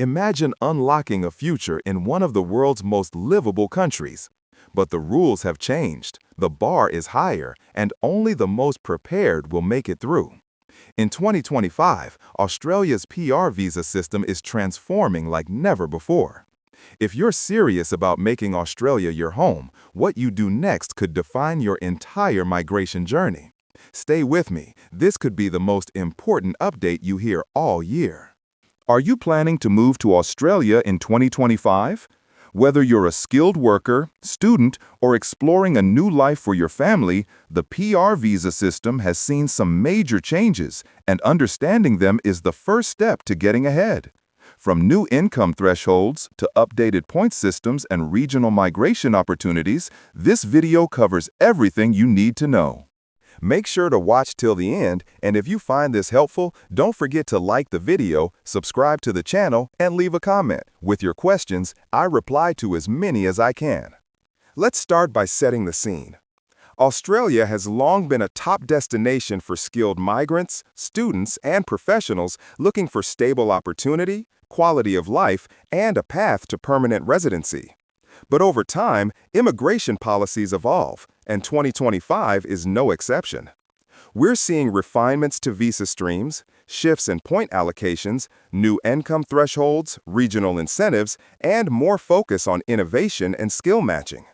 Imagine unlocking a future in one of the world's most livable countries. But the rules have changed, the bar is higher, and only the most prepared will make it through. In 2025, Australia's PR visa system is transforming like never before. If you're serious about making Australia your home, what you do next could define your entire migration journey. Stay with me, this could be the most important update you hear all year. Are you planning to move to Australia in 2025? Whether you're a skilled worker, student, or exploring a new life for your family, the PR visa system has seen some major changes, and understanding them is the first step to getting ahead. From new income thresholds to updated point systems and regional migration opportunities, this video covers everything you need to know. Make sure to watch till the end, and if you find this helpful, don't forget to like the video, subscribe to the channel, and leave a comment. With your questions, I reply to as many as I can. Let's start by setting the scene. Australia has long been a top destination for skilled migrants, students, and professionals looking for stable opportunity, quality of life, and a path to permanent residency. But over time, immigration policies evolve, and 2025 is no exception. We're seeing refinements to visa streams, shifts in point allocations, new income thresholds, regional incentives, and more focus on innovation and skill matching.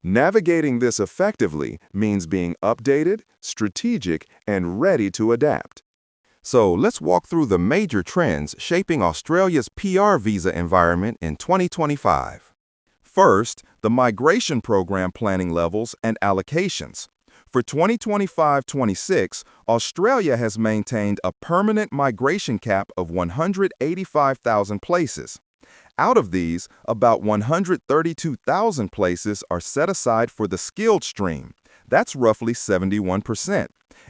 Navigating this effectively means being updated, strategic, and ready to adapt. So let's walk through the major trends shaping Australia's PR visa environment in 2025. First, the migration program planning levels and allocations. For 2025-26, Australia has maintained a permanent migration cap of 185,000 places. Out of these, about 132,000 places are set aside for the skilled stream. That's roughly 71%.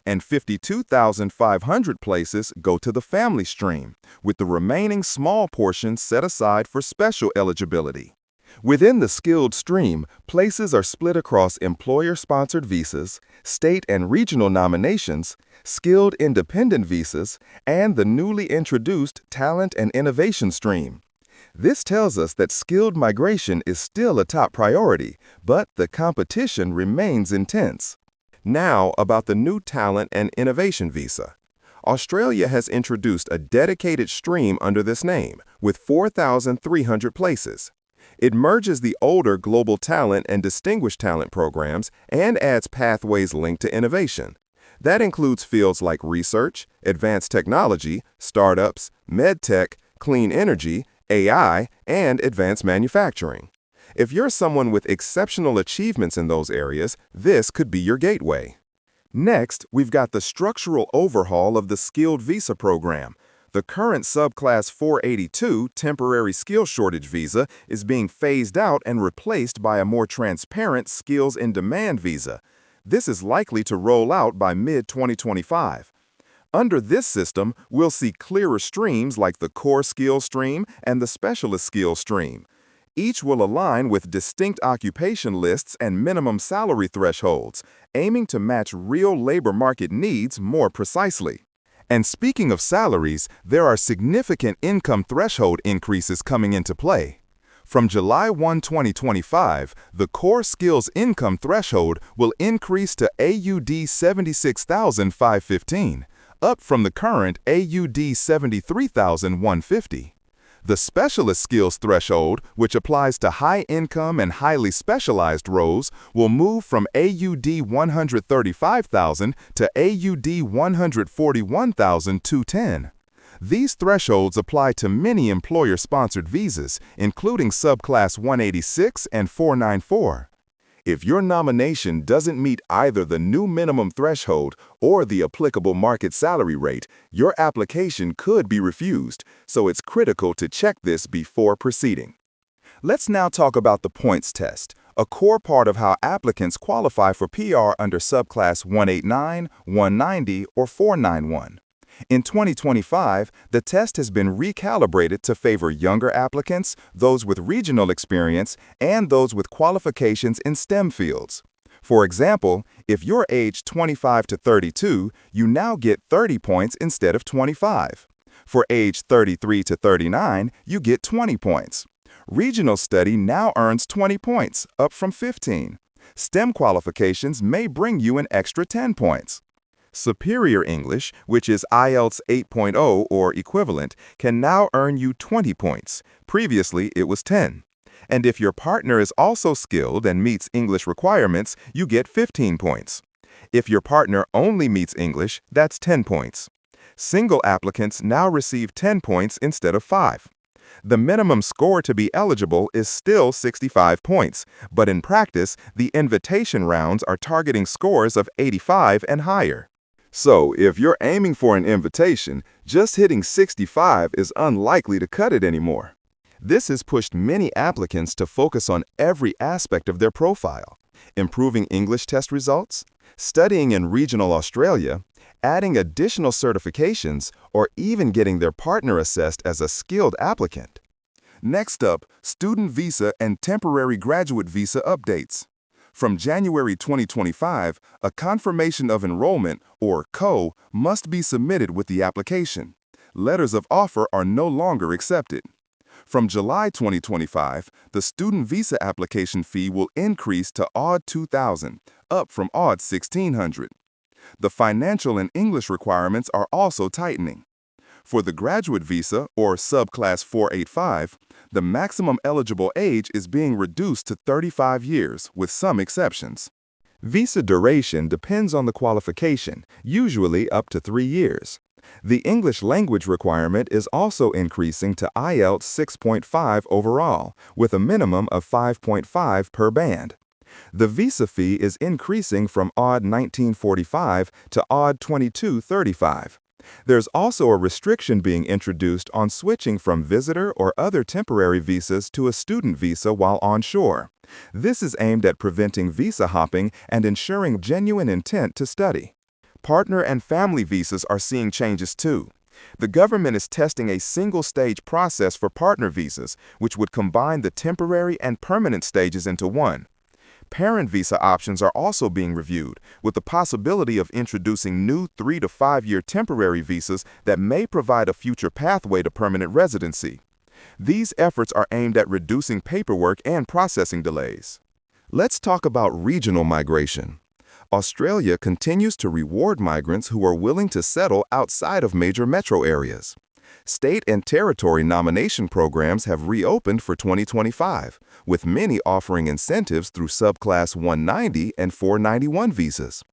And 52,500 places go to the family stream, with the remaining small portion set aside for special eligibility. Within the skilled stream, places are split across employer-sponsored visas, state and regional nominations, skilled independent visas, and the newly introduced talent and innovation stream. This tells us that skilled migration is still a top priority, but the competition remains intense. Now about the new talent and innovation visa. Australia has introduced a dedicated stream under this name, with 4,300 places. It merges the older Global Talent and Distinguished Talent programs and adds pathways linked to innovation. That includes fields like research, advanced technology, startups, medtech, clean energy, AI, and advanced manufacturing. If you're someone with exceptional achievements in those areas, this could be your gateway. Next, we've got the structural overhaul of the skilled visa program. The current subclass 482 temporary skill shortage visa is being phased out and replaced by a more transparent skills in demand visa. This is likely to roll out by mid-2025. Under this system, we'll see clearer streams like the core skill stream and the specialist skill stream. Each will align with distinct occupation lists and minimum salary thresholds, aiming to match real labor market needs more precisely. And speaking of salaries, there are significant income threshold increases coming into play. From July 1, 2025, the core skills income threshold will increase to AUD 76,515, up from the current AUD 73,150. The specialist skills threshold, which applies to high-income and highly specialized roles, will move from AUD 135,000 to AUD 141,210. These thresholds apply to many employer-sponsored visas, including subclass 186 and 494. If your nomination doesn't meet either the new minimum threshold or the applicable market salary rate, your application could be refused, so it's critical to check this before proceeding. Let's now talk about the points test, a core part of how applicants qualify for PR under subclass 189, 190, or 491. In 2025, the test has been recalibrated to favor younger applicants, those with regional experience, and those with qualifications in STEM fields. For example, if you're aged 25 to 32, you now get 30 points instead of 25. For age 33 to 39, you get 20 points. Regional study now earns 20 points, up from 15. STEM qualifications may bring you an extra 10 points. Superior English, which is IELTS 8.0 or equivalent, can now earn you 20 points. Previously, it was 10. And if your partner is also skilled and meets English requirements, you get 15 points. If your partner only meets English, that's 10 points. Single applicants now receive 10 points instead of 5. The minimum score to be eligible is still 65 points, but in practice, the invitation rounds are targeting scores of 85 and higher. So, if you're aiming for an invitation, just hitting 65 is unlikely to cut it anymore. This has pushed many applicants to focus on every aspect of their profile: improving English test results, studying in regional Australia, adding additional certifications, or even getting their partner assessed as a skilled applicant. Next up, student visa and temporary graduate visa updates. From January 2025, a confirmation of enrollment, or CO, must be submitted with the application. Letters of offer are no longer accepted. From July 2025, the student visa application fee will increase to odd $2,000, up from odd $1,600. The financial and English requirements are also tightening. For the graduate visa, or subclass 485, the maximum eligible age is being reduced to 35 years, with some exceptions. Visa duration depends on the qualification, usually up to 3 years. The English language requirement is also increasing to IELTS 6.5 overall, with a minimum of 5.5 per band. The visa fee is increasing from odd $19.45 to odd $22.35. There's also a restriction being introduced on switching from visitor or other temporary visas to a student visa while onshore. This is aimed at preventing visa hopping and ensuring genuine intent to study. Partner and family visas are seeing changes too. The government is testing a single-stage process for partner visas, which would combine the temporary and permanent stages into one. Parent visa options are also being reviewed, with the possibility of introducing new 3 to 5 year temporary visas that may provide a future pathway to permanent residency. These efforts are aimed at reducing paperwork and processing delays. Let's talk about regional migration. Australia continues to reward migrants who are willing to settle outside of major metro areas. State and territory nomination programs have reopened for 2025, with many offering incentives through subclass 190 and 491 visas.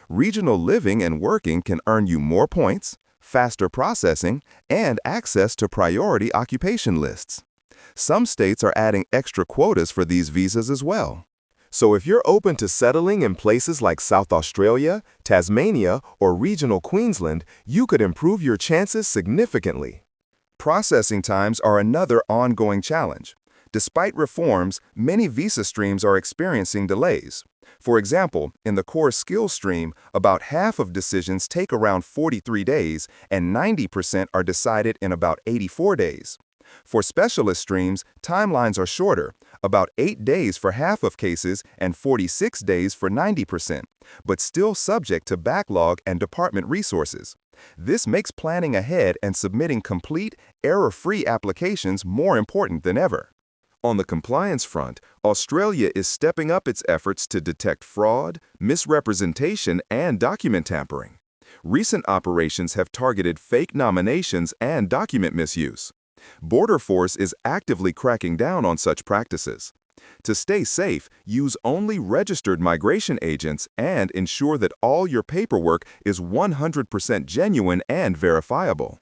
Regional living and working can earn you more points, faster processing, and access to priority occupation lists. Some states are adding extra quotas for these visas as well. So if you're open to settling in places like South Australia, Tasmania, or regional Queensland, you could improve your chances significantly. Processing times are another ongoing challenge. Despite reforms, many visa streams are experiencing delays. For example, in the core skills stream, about half of decisions take around 43 days, and 90% are decided in about 84 days. For specialist streams, timelines are shorter, about 8 days for half of cases and 46 days for 90%, but still subject to backlog and department resources. This makes planning ahead and submitting complete, error-free applications more important than ever. On the compliance front, Australia is stepping up its efforts to detect fraud, misrepresentation, and document tampering. Recent operations have targeted fake nominations and document misuse. Border Force is actively cracking down on such practices. To stay safe, use only registered migration agents and ensure that all your paperwork is 100% genuine and verifiable.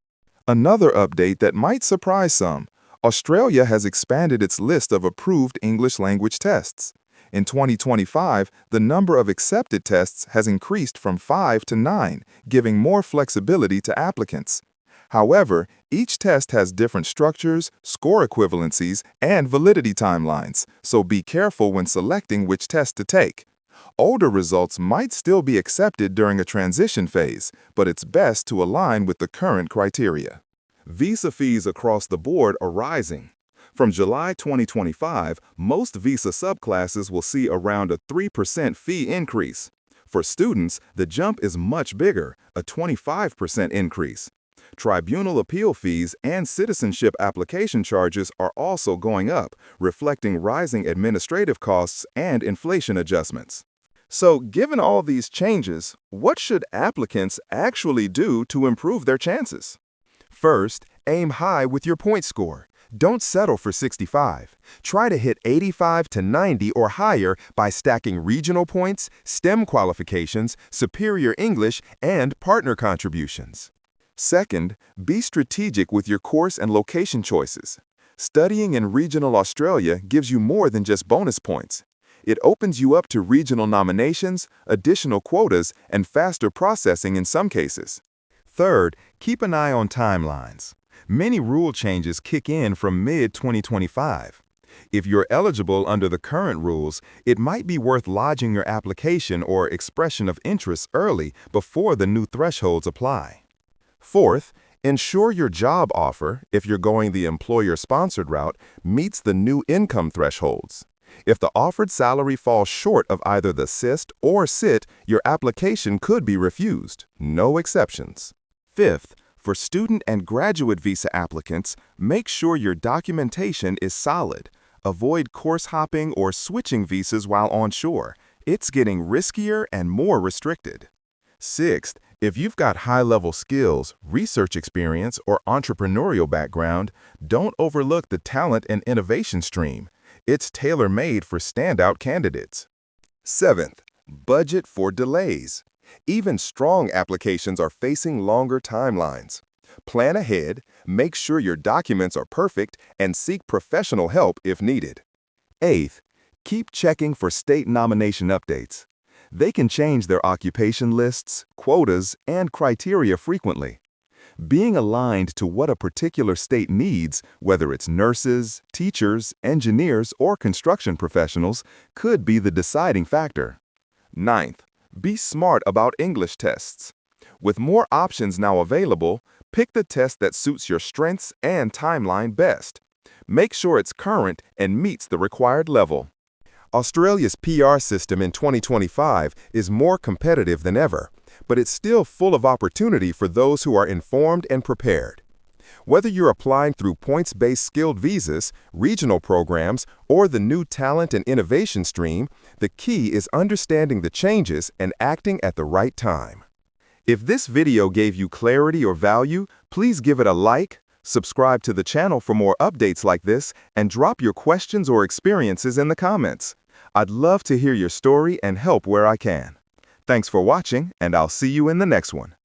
Another update that might surprise some: Australia has expanded its list of approved English language tests. In 2025, the number of accepted tests has increased from 5 to 9, giving more flexibility to applicants. However, each test has different structures, score equivalencies, and validity timelines, so be careful when selecting which test to take. Older results might still be accepted during a transition phase, but it's best to align with the current criteria. Visa fees across the board are rising. From July 2025, most visa subclasses will see around a 3% fee increase. For students, the jump is much bigger, a 25% increase. Tribunal appeal fees and citizenship application charges are also going up, reflecting rising administrative costs and inflation adjustments. So, given all these changes, what should applicants actually do to improve their chances? First, aim high with your point score. Don't settle for 65. Try to hit 85 to 90 or higher by stacking regional points, STEM qualifications, superior English, and partner contributions. Second, be strategic with your course and location choices. Studying in regional Australia gives you more than just bonus points. It opens you up to regional nominations, additional quotas, and faster processing in some cases. Third, keep an eye on timelines. Many rule changes kick in from mid-2025. If you're eligible under the current rules, it might be worth lodging your application or expression of interest early before the new thresholds apply. Fourth, ensure your job offer, if you're going the employer-sponsored route, meets the new income thresholds. If the offered salary falls short of either the SIST or SIT, your application could be refused. No exceptions. Fifth, for student and graduate visa applicants, make sure your documentation is solid. Avoid course hopping or switching visas while onshore. It's getting riskier and more restricted. Sixth, if you've got high-level skills, research experience, or entrepreneurial background, don't overlook the talent and innovation stream. It's tailor-made for standout candidates. Seventh, budget for delays. Even strong applications are facing longer timelines. Plan ahead, make sure your documents are perfect, and seek professional help if needed. Eighth, keep checking for state nomination updates. They can change their occupation lists, quotas, and criteria frequently. Being aligned to what a particular state needs, whether it's nurses, teachers, engineers, or construction professionals, could be the deciding factor. Ninth, be smart about English tests. With more options now available, pick the test that suits your strengths and timeline best. Make sure it's current and meets the required level. Australia's PR system in 2025 is more competitive than ever, but it's still full of opportunity for those who are informed and prepared. Whether you're applying through points-based skilled visas, regional programs, or the new talent and innovation stream, the key is understanding the changes and acting at the right time. If this video gave you clarity or value, please give it a like, subscribe to the channel for more updates like this, and drop your questions or experiences in the comments. I'd love to hear your story and help where I can. Thanks for watching, and I'll see you in the next one.